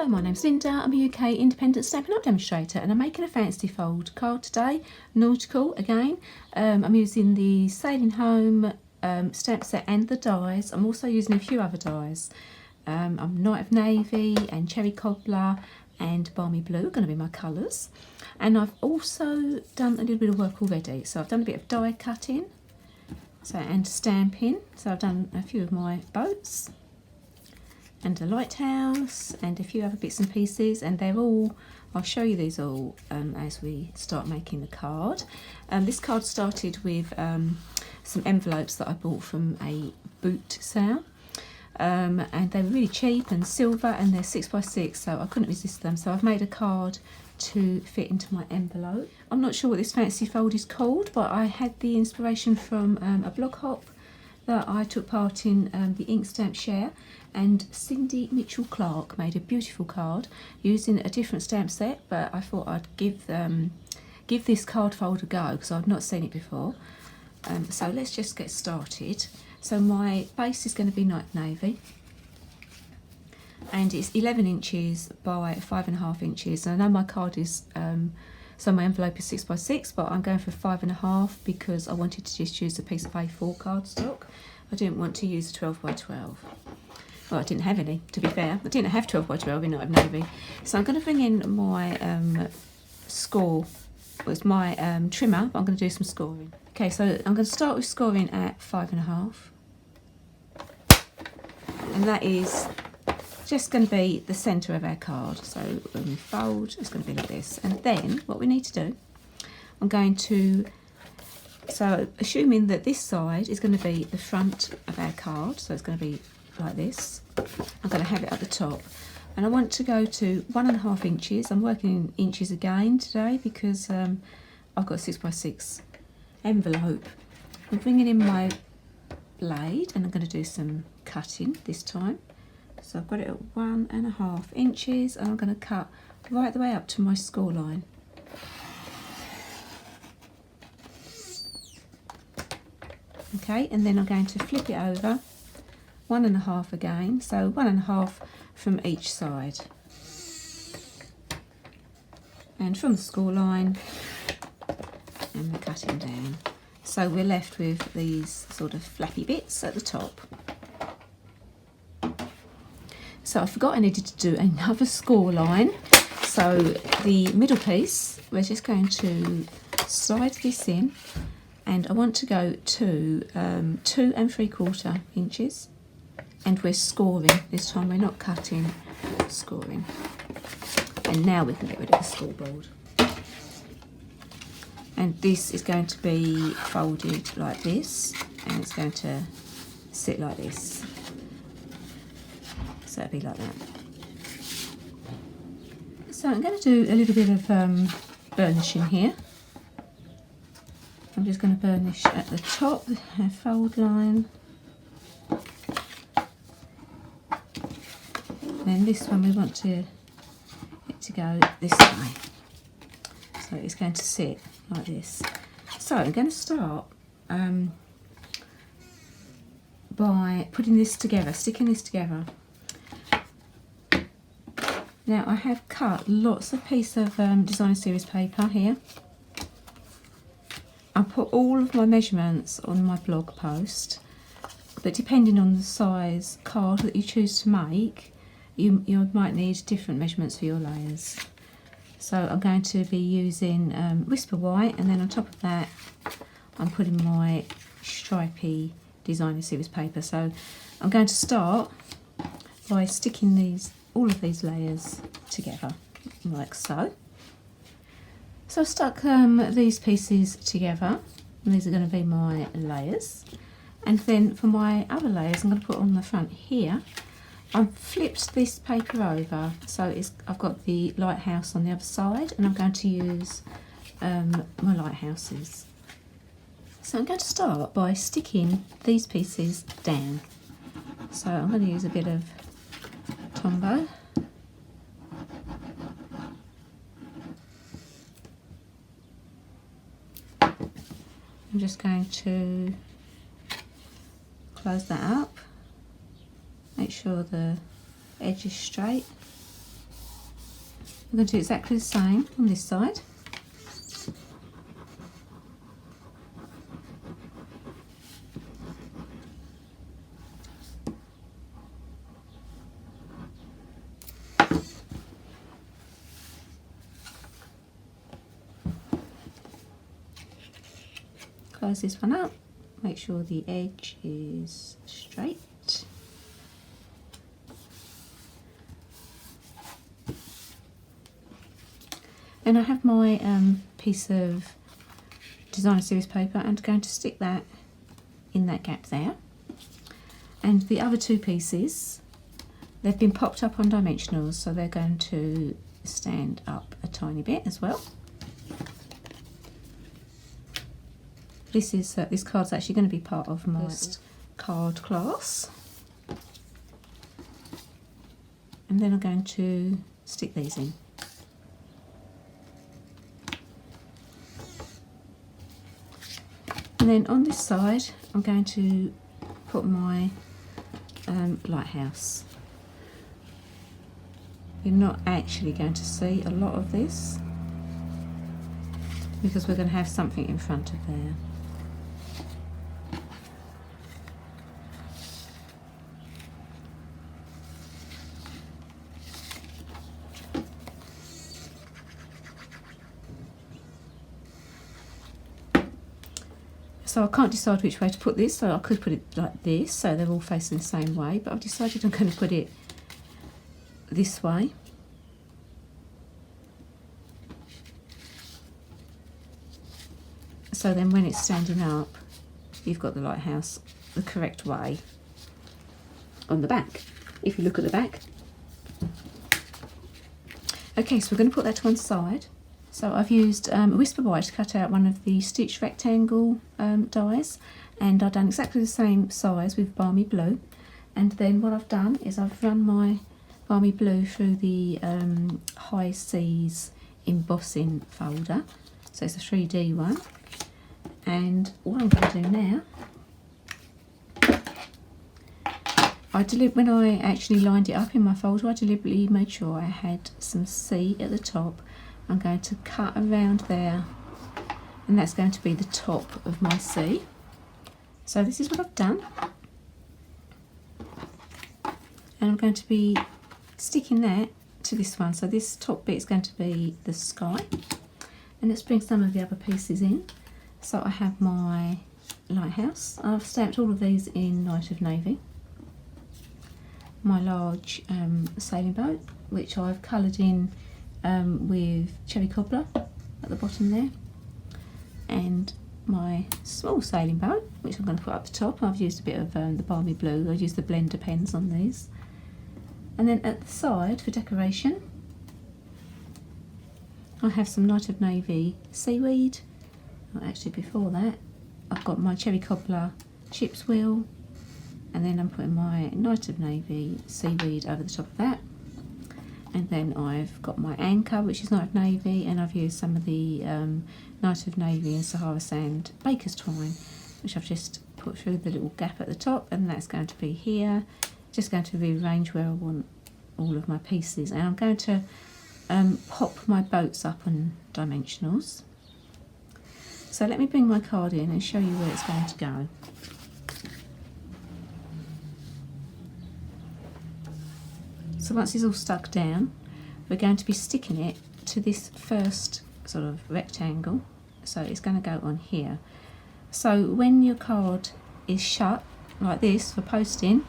my name's Linda. I'm a UK independent Stampin' Up demonstrator and I'm making a fancy fold card today, nautical again. I'm using the Sailing Home stamp set and the dies. I'm also using a few other dies. I'm Night of Navy and Cherry Cobbler and Balmy Blue are going to be my colours. And I've also done a little bit of work already. So I've done a bit of die cutting and stamping. So I've done a few of my boats and a lighthouse and a few other bits and pieces, and they're all, I'll show you these all as we start making the card. This card started with some envelopes that I bought from a boot sale, and they were really cheap and silver, and they're 6x6, so I couldn't resist them. So I've made a card to fit into my envelope. I'm not sure what this fancy fold is called, but I had the inspiration from a blog hop that I took part in, the Ink Stamp Share, and Cindy Mitchell Clark made a beautiful card using a different stamp set, but I thought I'd give this card fold a go because I've not seen it before. So let's just get started. So my base is going to be Night Navy, and it's 11 inches by 5.5 inches. And I know my card is, so my envelope is 6x6, but I'm going for 5.5 because I wanted to just use a piece of A4 cardstock. I didn't want to use a 12x12. Well, I didn't have any, to be fair. I didn't have 12x12 in Night of Navy. So I'm going to bring in my score. Well, it's my trimmer, but I'm going to do some scoring. Okay, so I'm going to start with scoring at 5.5. And that is just going to be the centre of our card. So when we fold, it's going to be like this. And then what we need to do, I'm going to, so assuming that this side is going to be the front of our card, so it's going to be like this, I'm going to have it at the top. And I want to go to 1.5 inches. I'm working in inches again today because I've got a 6x6 envelope. I'm bringing in my blade and I'm going to do some cutting this time. So I've got it at 1.5 inches and I'm going to cut right the way up to my score line. Okay, and then I'm going to flip it over 1.5 again, so 1.5 from each side. And from the score line, and we're cutting down. So we're left with these sort of flappy bits at the top. So I forgot I needed to do another score line. So the middle piece, we're just going to slide this in, and I want to go to 2 3/4 inches, and we're scoring this time. We're not cutting, scoring. And now we can get rid of the scoreboard. And this is going to be folded like this, and it's going to sit like this. So it'll be like that. So I'm going to do a little bit of burnishing here. I'm just going to burnish at the top, the fold line. And this one we want it to go this way. So it's going to sit like this. So I'm going to start by putting this together, sticking this together. Now I have cut lots of pieces of designer series paper here. I put all of my measurements on my blog post, but depending on the size card that you choose to make, you might need different measurements for your layers. So I'm going to be using Whisper White, and then on top of that I'm putting my stripy designer series paper. So I'm going to start by sticking all of these layers together like so. So I've stuck these pieces together, and these are going to be my layers. And then for my other layers I'm going to put on the front here. I've flipped this paper over, so I've got the lighthouse on the other side, and I'm going to use my lighthouses. So I'm going to start by sticking these pieces down. So I'm going to use a bit of Tombow. I'm just going to close that up, make sure the edge is straight, We're going to do exactly the same on this side. Close this one up, make sure the edge is straight. And I have my piece of designer series paper, and I'm going to stick that in that gap there. And the other two pieces, they've been popped up on dimensionals, so they're going to stand up a tiny bit as well. This card's actually going to be part of my card class. And then I'm going to stick these in. And then on this side, I'm going to put my lighthouse. You're not actually going to see a lot of this because we're going to have something in front of there. So I can't decide which way to put this, so I could put it like this, so they're all facing the same way, but I've decided I'm going to put it this way. So then when it's standing up, you've got the lighthouse the correct way on the back, if you look at the back. Okay, so we're going to put that to one side. So I've used a Whisper White to cut out one of the stitch rectangle dies, and I've done exactly the same size with Balmy Blue. And then what I've done is I've run my Balmy Blue through the High Seas embossing folder. So it's a 3D one. And what I'm going to do now, when I actually lined it up in my folder, I deliberately made sure I had some C at the top. I'm going to cut around there, and that's going to be the top of my C. So this is what I've done, and I'm going to be sticking that to this one. So this top bit is going to be the sky, and let's bring some of the other pieces in. So I have my lighthouse. I've stamped all of these in Night of Navy. My large sailing boat, which I've coloured in with cherry cobbler at the bottom there, and my small sailing boat, which I'm going to put up the top. I've used a bit of the Balmy Blue. I used the blender pens on these. And then at the side for decoration, I have some Night of Navy seaweed. Actually, before that, I've got my cherry cobbler ship's wheel, and then I'm putting my Night of Navy seaweed over the top of that. And then I've got my anchor, which is Night of Navy, and I've used some of the Night of Navy and Sahara Sand baker's twine, which I've just put through the little gap at the top, and that's going to be here. Just going to rearrange where I want all of my pieces, and I'm going to pop my boats up on dimensionals. So let me bring my card in and show you where it's going to go. So once it's all stuck down, we're going to be sticking it to this first sort of rectangle. So it's going to go on here. So when your card is shut like this for posting,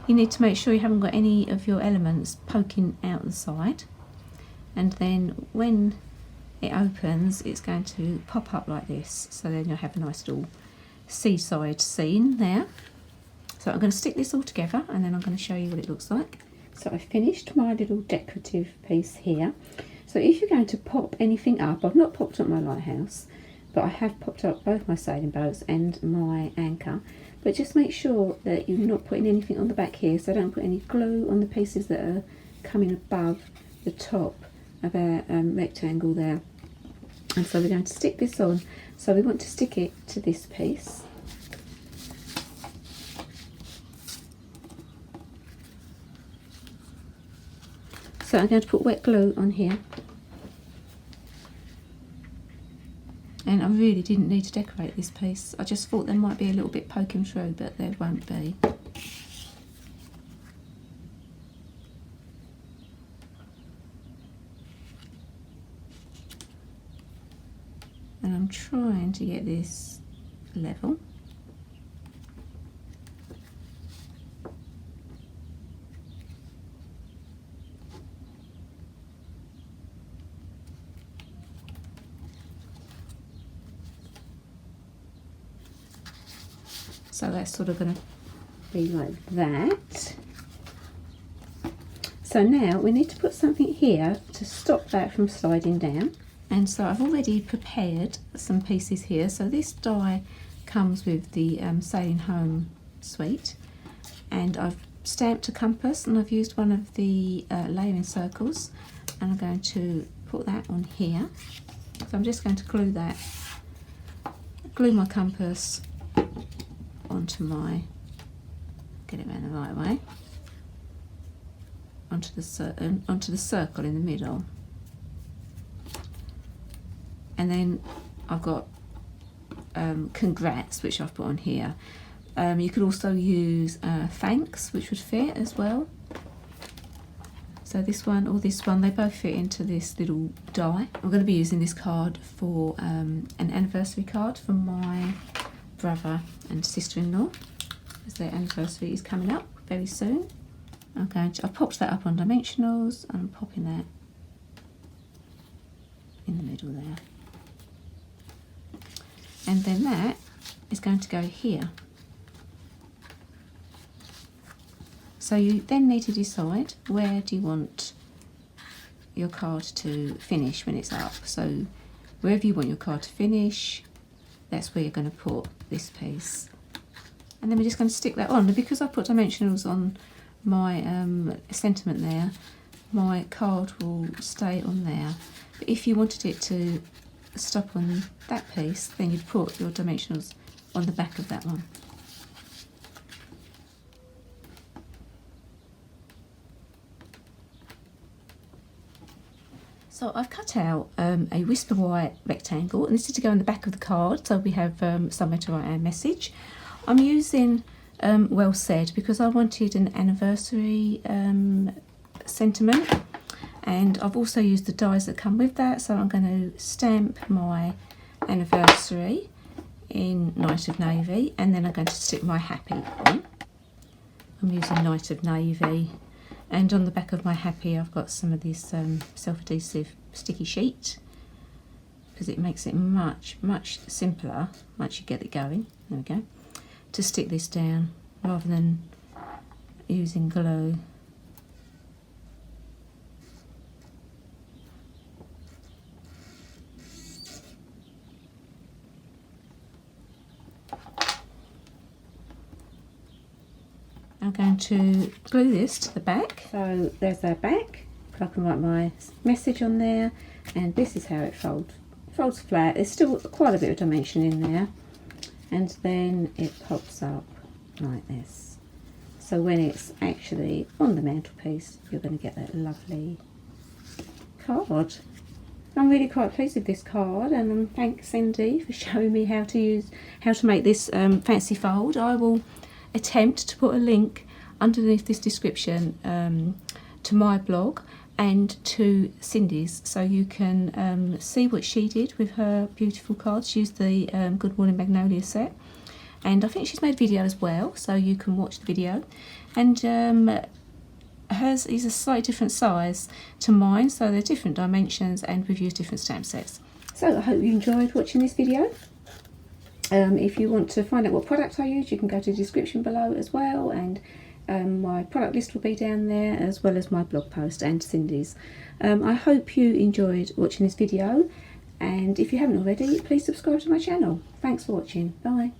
you need to make sure you haven't got any of your elements poking out the side. And then when it opens, it's going to pop up like this. So then you'll have a nice little seaside scene there. So I'm going to stick this all together, and then I'm going to show you what it looks like. So I've finished my little decorative piece here. So if you're going to pop anything up, I've not popped up my lighthouse, but I have popped up both my sailing boats and my anchor. But just make sure that you're not putting anything on the back here, so don't put any glue on the pieces that are coming above the top of our rectangle there. And so we're going to stick this on. So we want to stick it to this piece. So I'm going to put wet glue on here. And I really didn't need to decorate this piece. I just thought there might be a little bit poking through, but there won't be. And I'm trying to get this level. So that's sort of going to be like that. So now we need to put something here to stop that from sliding down. And so I've already prepared some pieces here. So this die comes with the Sailing Home suite, and I've stamped a compass, and I've used one of the layering circles, and I'm going to put that on here. So I'm just going to glue my compass onto my, get it around the right way, onto the circle in the middle. And then I've got congrats, which I've put on here. You could also use thanks, which would fit as well. So this one or this one, they both fit into this little die. I'm going to be using this card for an anniversary card for my brother and sister-in-law, as their anniversary is coming up very soon. I've popped that up on dimensionals, and I'm popping that in the middle there. And then that is going to go here. So you then need to decide, where do you want your card to finish when it's up. So wherever you want your card to finish, that's where you're going to put this piece. And then we're just going to stick that on. And because I put dimensionals on my sentiment there, my card will stay on there. But if you wanted it to stop on that piece, then you'd put your dimensionals on the back of that one. So I've cut out a whisper white rectangle, and this is to go in the back of the card, so we have somewhere to write our message. I'm using Well Said because I wanted an anniversary sentiment, and I've also used the dies that come with that, so I'm going to stamp my anniversary in Night of Navy, and then I'm going to stick my happy on. I'm using Night of Navy. And on the back of my happy, I've got some of this self-adhesive sticky sheet, because it makes it much simpler once you get it going. There we go. To stick this down rather than using glue. I'm going to glue this to the back. So there's our back. I can write my message on there, and this is how it folds. It folds flat. There's still quite a bit of dimension in there, and then it pops up like this. So when it's actually on the mantelpiece, you're going to get that lovely card. I'm really quite pleased with this card, and thanks Cindy for showing me how to make this fancy fold. I will attempt to put a link underneath this description to my blog and to Cindy's, so you can see what she did with her beautiful cards. She used the Good Morning Magnolia set, and I think she's made a video as well, so you can watch the video. And hers is a slightly different size to mine, so they're different dimensions, and we've used different stamp sets. So I hope you enjoyed watching this video. If you want to find out what product I use, you can go to the description below as well, and my product list will be down there, as well as my blog post and Cindy's. I hope you enjoyed watching this video, and if you haven't already, please subscribe to my channel. Thanks for watching. Bye.